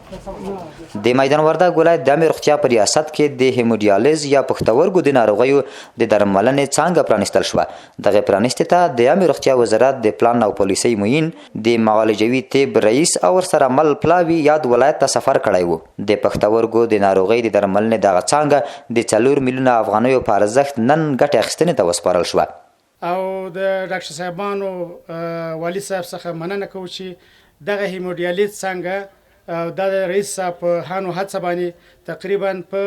د میدان وردګ ولایت د عامه روغتیا په ریاست کې د هیموډیالیز یا پښتورګو د ناروغیو د درملنې څانګه پرانیستل شوه. دغه پرانیستې ته د عامه روغتیا وزارت د پلان او پالیسۍ معین د معالجوي طب رئیس او ورسره مل پلاوي یاد ولایت ته سفر کړی و. د پښتورګو د ناروغۍ د درملنې دغه څانګه د 4 میلیونه افغانیو په ارزښت نن ګټې اخیستنې ته وسپارل شوه. او د ډاکټر صاحبانو والي صاحب څخه مننه کوو چې دغه هیموډیالیز څانګه او د رئیس صاحب هانو هڅه باندې تقریبا په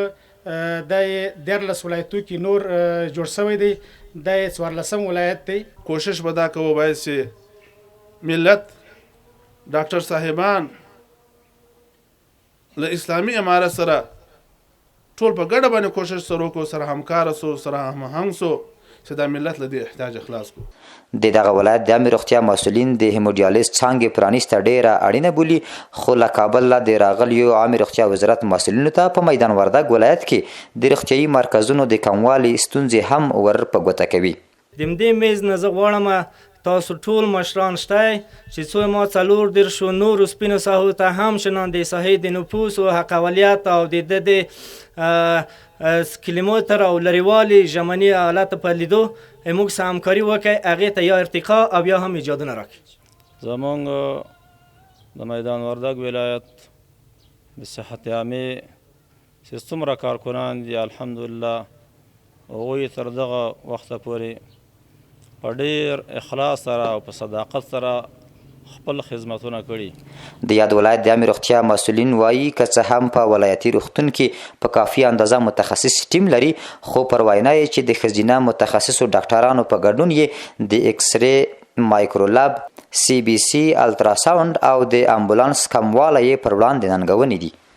د 14 ولایتو کې نور جوړ شوی دی. د 14 ولایت دی. کوشش به دا کوو باید چې ملت ډاکټر صاحبان له اسلامي امارت سره ټول په ګډه باندې کوشش سره وکړو، سره همکار سو، سره هماهنګ سو چې دا ملت له دې احتیاج خلاص کو. د دغه ولایت د عامه روغتیا مسؤلین د هیموډیالیز څانګې پرانیسته ډیره اړینه بولي، خو له کابل د راغلیو عامه روغتیا وزارت مسؤلینو ته په میدان وردګ ولایت کې د روغتیايي مرکزونو د کموالي ستونزې هم ور په ګوته کوي. د دې میز نه زه غواړم تاسو ټول مشران شته چې څو ما 4 نور سپینو ساحو ته هم شنان د ساحې د نفوس او حقولیت او د کیلومتر او لريوالي ژمني حالت په لیدو موږ سره همکاري وکړي، هغې ته یا ارتقا او یا هم ایجادونه راکړي. زمونږ د میدان وردګ ولایت د صحت عامې چې څومره کارکنان دي الحمدلله هغوی تر دغه وخته پورې په ډېر اخلاص سره او په صداقت سره خپل خدمتونه کړي. د یاد ولایت د عامه روغتیا مسؤلین وایي که څه هم په ولایتي روغتون کې په کافي اندازه متخصص ټیم لري، خو پر وینا یې چې د ښځینه متخصصو ډاکټرانو په ګډون یې د ایکس ری، مایکرولاب، CBC، الټراساوند او د امبولانس کموالی یې پر وړاندې ننګونې دي.